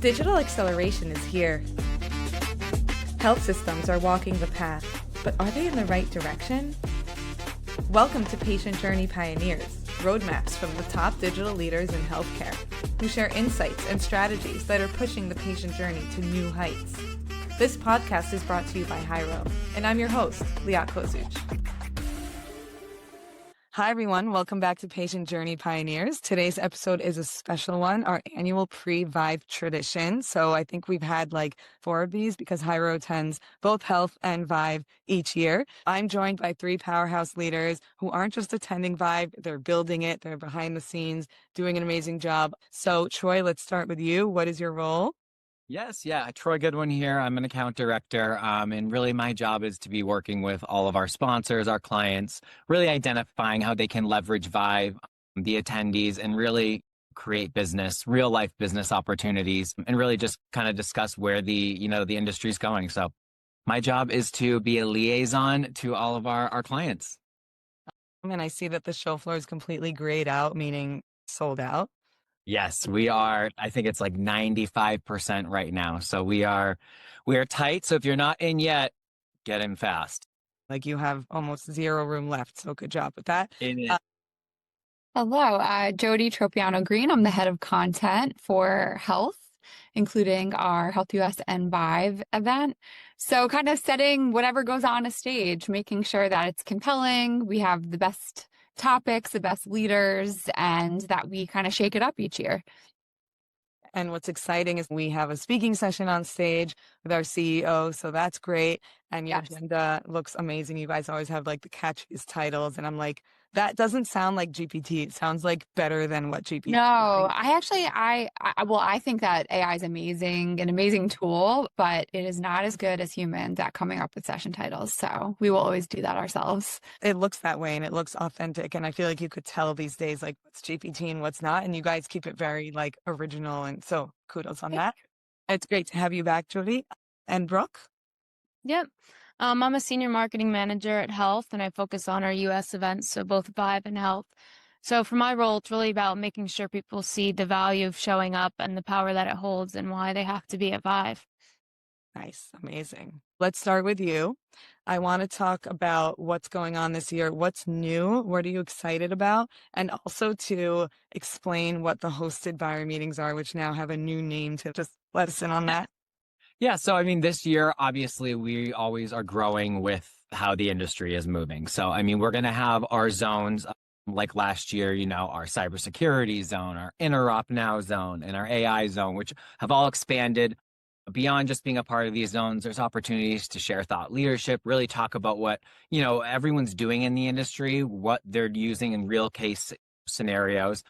Digital acceleration is here. Health systems are walking the path, but are they in the right direction? Welcome to Patient Journey Pioneers, roadmaps from the top digital leaders in healthcare, who share insights and strategies that are pushing the patient journey to new heights. This podcast is brought to you by Hyro, and I'm your host, Liat Kozuch. Hi, everyone. Welcome back to Patient Journey Pioneers. Today's episode is a special one, our annual pre-ViVE tradition. So I think we've had like 4 of these because Hyro attends both health and ViVE each year. I'm joined by 3 powerhouse leaders who aren't just attending ViVE, they're building it, they're behind the scenes, doing an amazing job. So Troy, let's start with you. What is your role? Yes, yeah. Troy Goodwin here. I'm an account director. And really my job is to be working with all of our sponsors, our clients, really identifying how they can leverage ViVE, the attendees, and really create business, real life business opportunities, and really just kind of discuss where the industry is going. So my job is to be a liaison to all of our clients. And I see that the show floor is completely grayed out, meaning sold out. Yes, we are. I think it's like 95% right now. So we are tight. So if you're not in yet, get in fast. Like you have almost 0 room left. So good job with that. Hello, Jody Tropiano Green. I'm the head of content for health, including our Health US and ViVE event. So kind of setting whatever goes on a stage, making sure that it's compelling. We have the best topics, the best leaders, and that we kind of shake it up each year. And what's exciting is we have a speaking session on stage with our CEO. So that's great. And your agenda looks amazing. You guys always have like the catchiest titles. And I'm like, that doesn't sound like GPT. It sounds like better than what GPT. No, I think that AI is amazing, an amazing tool, but it is not as good as humans at coming up with session titles. So we will always do that ourselves. It looks that way and it looks authentic. And I feel like you could tell these days, like what's GPT and what's not. And you guys keep it very like original. And so kudos on that. It's great to have you back, Jody. And Brooke? Yep. I'm a senior marketing manager at Health, and I focus on our U.S. events, so both ViVE and Health. So for my role, it's really about making sure people see the value of showing up and the power that it holds and why they have to be at ViVE. Nice. Amazing. Let's start with you. I want to talk about what's going on this year. What's new? What are you excited about? And also to explain what the hosted buyer meetings are, which now have a new name, to just let us in on that. Yeah. So, I mean, this year, obviously, we always are growing with how the industry is moving. So, I mean, we're going to have our zones like last year, our cybersecurity zone, our Interop Now zone, and our AI zone, which have all expanded. Beyond just being a part of these zones, there's opportunities to share thought leadership, really talk about what, everyone's doing in the industry, what they're using in real case scenarios.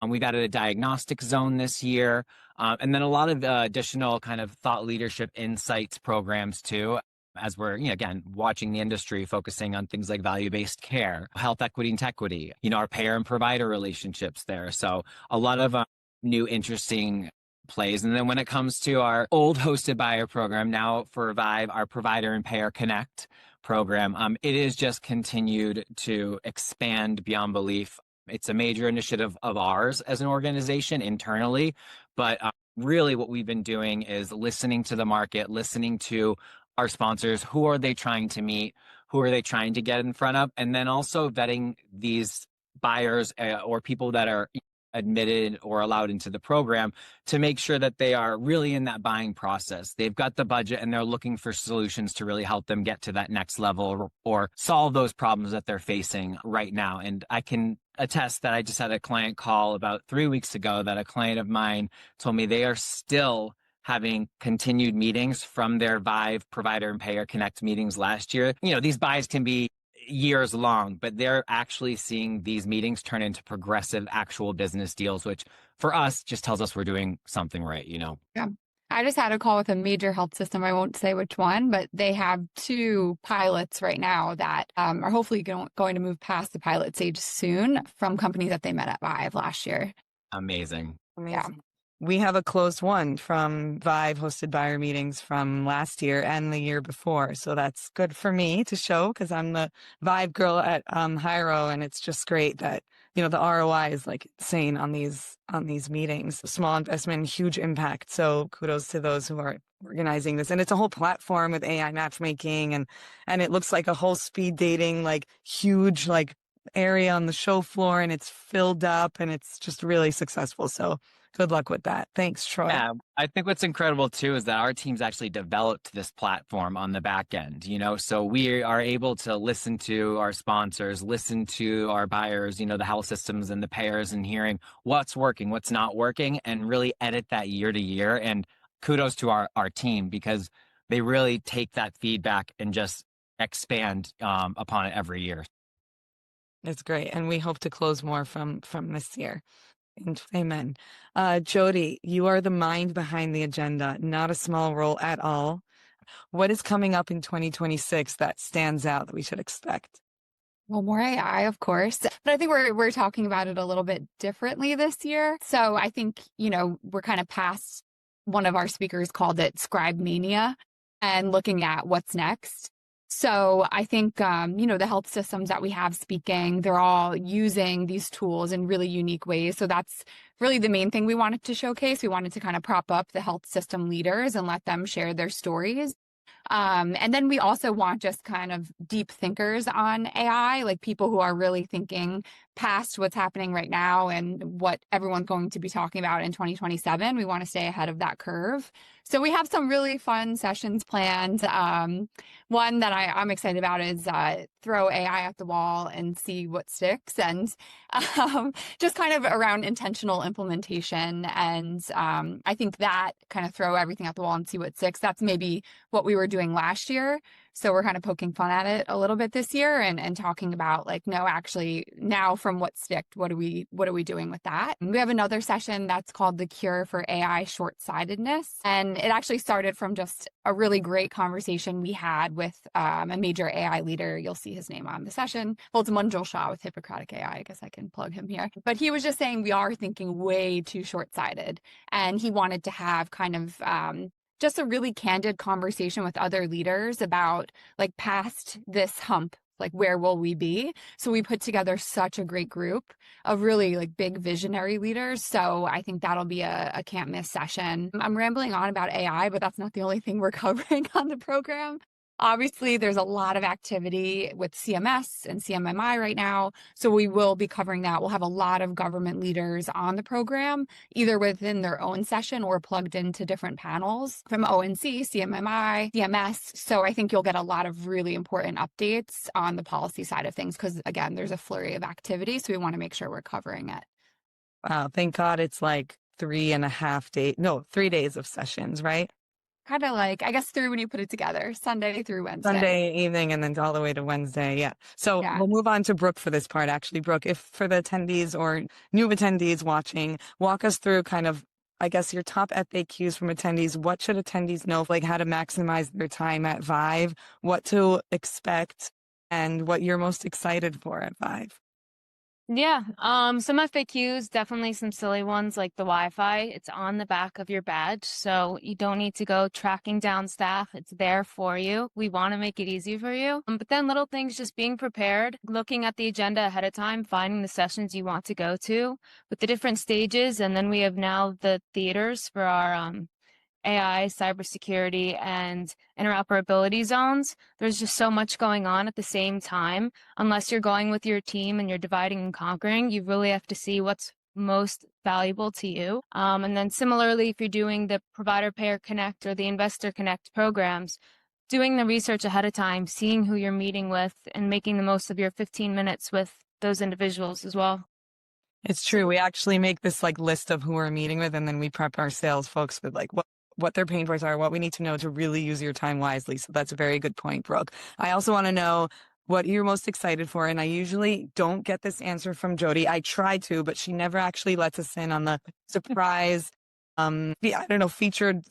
We've added a diagnostic zone this year, and then a lot of additional kind of thought leadership insights programs too, as we're, again, watching the industry, focusing on things like value-based care, health equity and tequity, our payer and provider relationships there. So a lot of new interesting plays. And then when it comes to our old hosted buyer program, now for ViVE, our Provider and Payer Connect program, it is just continued to expand beyond belief. It's a major initiative of ours as an organization internally, but really what we've been doing is listening to the market, listening to our sponsors. Who are they trying to meet? Who are they trying to get in front of? And then also vetting these buyers or people that are admitted or allowed into the program to make sure that they are really in that buying process. They've got the budget and they're looking for solutions to really help them get to that next level or solve those problems that they're facing right now. And I can attest that I just had a client call about 3 weeks ago that a client of mine told me they are still having continued meetings from their ViVE Provider and Payer Connect meetings last year. These buys can be years long, but they're actually seeing these meetings turn into progressive actual business deals, which for us just tells us we're doing something right, Yeah. I just had a call with a major health system. I won't say which one, but they have 2 pilots right now that are hopefully going to move past the pilot stage soon from companies that they met at ViVE last year. Amazing. Yeah. we have a closed one from ViVE hosted buyer meetings from last year and the year before. So that's good for me to show because I'm the ViVE girl at Hyro, and it's just great that the ROI is like insane on these meetings. Small investment, huge impact. So kudos to those who are organizing this. And it's a whole platform with AI matchmaking, and it looks like a whole speed dating, like huge like area on the show floor, and it's filled up and it's just really successful. So good luck with that. Thanks, Troy. Yeah, I think what's incredible too is that our team's actually developed this platform on the back end, so we are able to listen to our sponsors, listen to our buyers, the health systems and the payers, and hearing what's working, what's not working, and really edit that year to year. And kudos to our team because they really take that feedback and just expand upon it every year. It's great. And we hope to close more from this year. Amen. Jody, you are the mind behind the agenda, not a small role at all. What is coming up in 2026 that stands out that we should expect? Well, more AI, of course, but I think we're talking about it a little bit differently this year. So I think, we're kind of past, one of our speakers called it Scribe Mania, and looking at what's next. So I think, the health systems that we have speaking, they're all using these tools in really unique ways. So that's really the main thing we wanted to showcase. We wanted to kind of prop up the health system leaders and let them share their stories. And then we also want just kind of deep thinkers on AI, like people who are really thinking past what's happening right now and what everyone's going to be talking about in 2027. We want to stay ahead of that curve. So we have some really fun sessions planned. One that I'm excited about is throw AI at the wall and see what sticks, and just kind of around intentional implementation. And I think that kind of throw everything at the wall and see what sticks, that's maybe what we were doing last year. So we're kind of poking fun at it a little bit this year and talking about like, no, actually now from what sticked, what are we doing with that? And we have another session that's called The Cure for AI Short-Sightedness. And it actually started from just a really great conversation we had with a major AI leader. You'll see his name on the session. Well, it's Munjal Shah with Hippocratic AI. I guess I can plug him here. But he was just saying we are thinking way too short-sighted. And he wanted to have kind of just a really candid conversation with other leaders about like past this hump, like where will we be? So we put together such a great group of really like big visionary leaders. So I think that'll be a can't miss session. I'm rambling on about AI, but that's not the only thing we're covering on the program. Obviously, there's a lot of activity with CMS and CMMI right now. So we will be covering that. We'll have a lot of government leaders on the program, either within their own session or plugged into different panels from ONC, CMMI, CMS. So I think you'll get a lot of really important updates on the policy side of things because, again, there's a flurry of activity. So we want to make sure we're covering it. Wow, thank God it's like 3 days of sessions, right? Kind of like, I guess, through when you put it together, Sunday through Wednesday. Sunday evening and then all the way to Wednesday. Yeah. So we'll move on to Brooke for this part, actually. Brooke, if for the attendees or new attendees watching, walk us through kind of, I guess, your top FAQs from attendees. What should attendees know, like how to maximize their time at ViVE, what to expect, and what you're most excited for at ViVE? Yeah, some FAQs, definitely some silly ones like the Wi-Fi. It's on the back of your badge, so you don't need to go tracking down staff. It's there for you. We want to make it easy for you. But then little things, just being prepared, looking at the agenda ahead of time, finding the sessions you want to go to with the different stages. And then we have now the theaters for our AI, cybersecurity, and interoperability zones. There's just so much going on at the same time. Unless you're going with your team and you're dividing and conquering, you really have to see what's most valuable to you. And then similarly, if you're doing the Provider Payer Connect or the Investor Connect programs, doing the research ahead of time, seeing who you're meeting with, and making the most of your 15 minutes with those individuals as well. It's true. We actually make this like list of who we're meeting with, and then we prep our sales folks with like what their pain points are, what we need to know to really use your time wisely. So that's a very good point, Brooke. I also want to know what you're most excited for. And I usually don't get this answer from Jody. I try to, but she never actually lets us in on the surprise, I don't know, featured,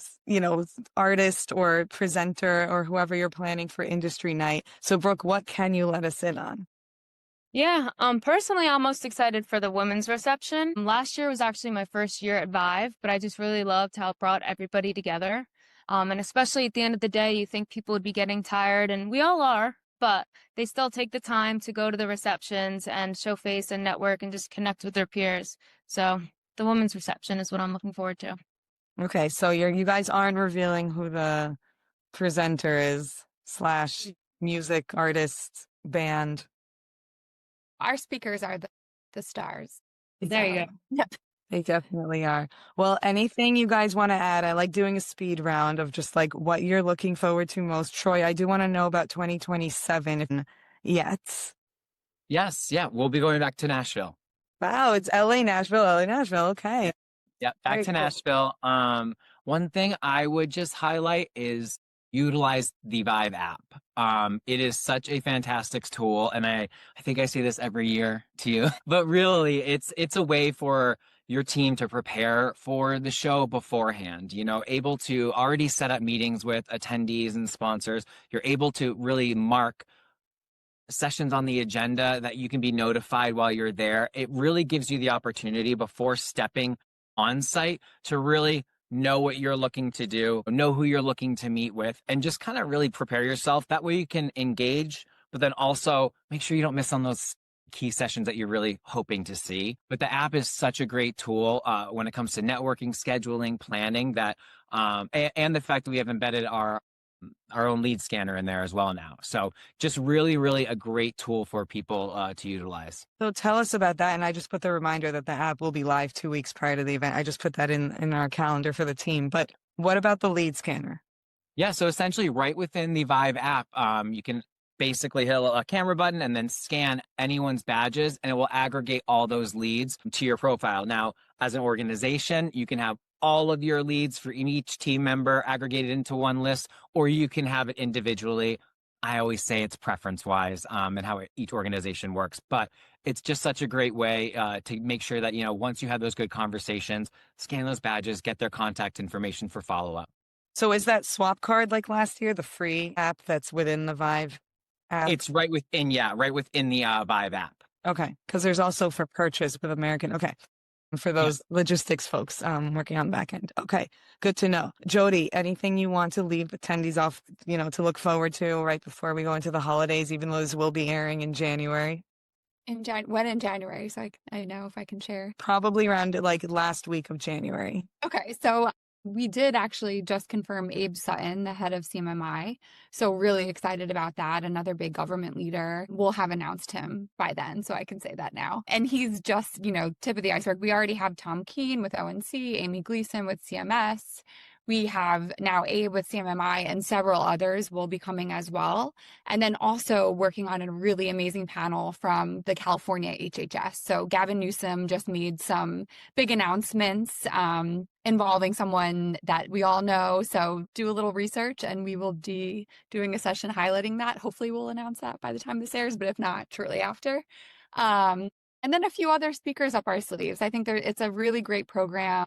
artist or presenter or whoever you're planning for industry night. So Brooke, what can you let us in on? Yeah, personally, I'm most excited for the women's reception. Last year was actually my first year at ViVE, but I just really loved how it brought everybody together. And especially at the end of the day, you think people would be getting tired, and we all are, but they still take the time to go to the receptions and show face and network and just connect with their peers. So the women's reception is what I'm looking forward to. Okay, so you guys aren't revealing who the presenter is slash music artist band. Our speakers are the stars. There you go. Yep. They definitely are. Well, anything you guys want to add? I like doing a speed round of just like what you're looking forward to most. Troy, I do want to know about 2027 yet. Yes, yeah, we'll be going back to Nashville. Wow, it's LA, Nashville, LA, Nashville. Okay. Yeah, back Very to cool. Nashville. One thing I would just highlight is utilize the ViVE app. It is such a fantastic tool, and I think I say this every year to you, but really, it's a way for your team to prepare for the show beforehand. You know, able to already set up meetings with attendees and sponsors. You're able to really mark sessions on the agenda that you can be notified while you're there. It really gives you the opportunity before stepping on site to really know what you're looking to do, know who you're looking to meet with, and just kind of really prepare yourself. That way you can engage, but then also make sure you don't miss on those key sessions that you're really hoping to see. But the app is such a great tool when it comes to networking, scheduling, planning, that and the fact that we have embedded our own lead scanner in there as well now. So just really, really a great tool for people to utilize. So tell us about that. And I just put the reminder that the app will be live 2 weeks prior to the event. I just put that in our calendar for the team. But what about the lead scanner? Yeah, so essentially right within the ViVE app, you can basically hit a camera button and then scan anyone's badges, and it will aggregate all those leads to your profile. Now, as an organization, you can have all of your leads for each team member aggregated into one list, or you can have it individually. I always say it's preference wise and how each organization works, but it's just such a great way to make sure that, you know, once you have those good conversations, scan those badges, get their contact information for follow up. So is that swap card like last year, the free app that's within the ViVE app? It's right within, yeah, right within the ViVE app. Okay, because there's also for purchase with American. Okay, for those logistics folks working on the back end. Okay, good to know. Jody, anything you want to leave attendees off, you know, to look forward to right before we go into the holidays, even though this will be airing in January? When in January, so I know if I can share. Probably around like last week of January. Okay, so we did actually just confirm Abe Sutton, the head of CMMI. So really excited about that. Another big government leader. We'll have announced him by then, so I can say that now. And he's just, you know, tip of the iceberg. We already have Tom Keene with ONC, Amy Gleason with CMS. We have now Abe with CMMI, and several others will be coming as well. And then also working on a really amazing panel from the California HHS. So Gavin Newsom just made some big announcements involving someone that we all know. So do a little research, and we will be doing a session highlighting that. Hopefully we'll announce that by the time this airs, but if not, shortly after. And then a few other speakers up our sleeves. I think it's a really great program.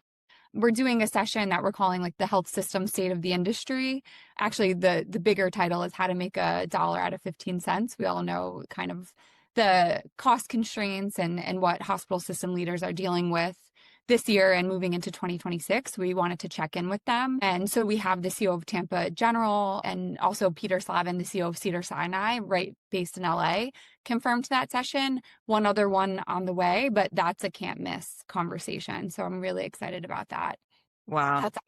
We're doing a session that we're calling like the health system state of the industry. Actually, the bigger title is how to make a dollar out of 15 cents. We all know kind of the cost constraints and what hospital system leaders are dealing with this year and moving into 2026. We wanted to check in with them. And so we have the CEO of Tampa General and also Peter Slavin, the CEO of Cedars-Sinai, right, based in LA, confirmed that session. One other one on the way, but that's a can't miss conversation. So I'm really excited about that. Wow. That's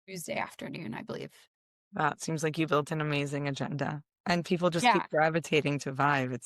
Tuesday afternoon, I believe. Wow, it seems like you built an amazing agenda. And people just Yeah. keep gravitating to ViVE.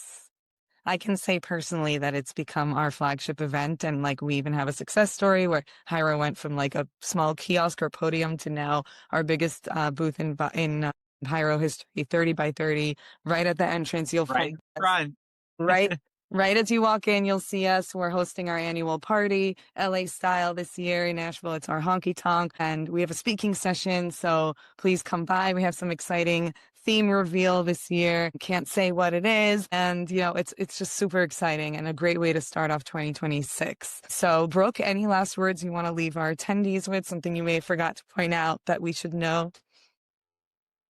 I can say personally that it's become our flagship event. And like we even have a success story where Hyro went from like a small kiosk or podium to now our biggest booth in Hyro history, 30 by 30, right at the entrance. You'll find Run. Right as you walk in, you'll see us. We're hosting our annual party, LA style this year in Nashville. It's our honky tonk, and we have a speaking session. So please come by. We have some exciting theme reveal this year. Can't say what it is. And, you know, it's just super exciting and a great way to start off 2026. So, Brooke, any last words you want to leave our attendees with? Something you may have forgot to point out that we should know?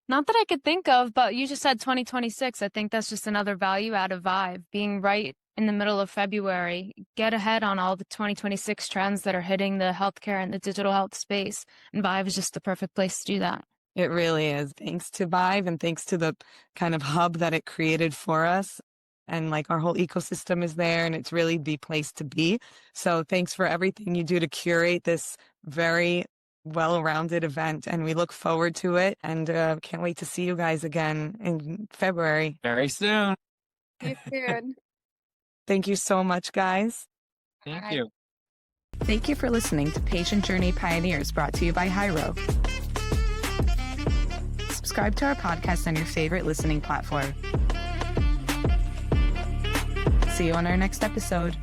Not that I could think of, but you just said 2026. I think that's just another value out of ViVE, being right in the middle of February, get ahead on all the 2026 trends that are hitting the healthcare and the digital health space. And ViVE is just the perfect place to do that. It really is. Thanks to ViVE and thanks to the kind of hub that it created for us. And like our whole ecosystem is there and it's really the place to be. So thanks for everything you do to curate this very well-rounded event. And we look forward to it and can't wait to see you guys again in February. Very soon. See you soon. Thank you so much, guys. Thank Bye. you. Thank you for listening to Patient Journey Pioneers, brought to you by Hyro. Subscribe to our podcast on your favorite listening platform. See you on our next episode.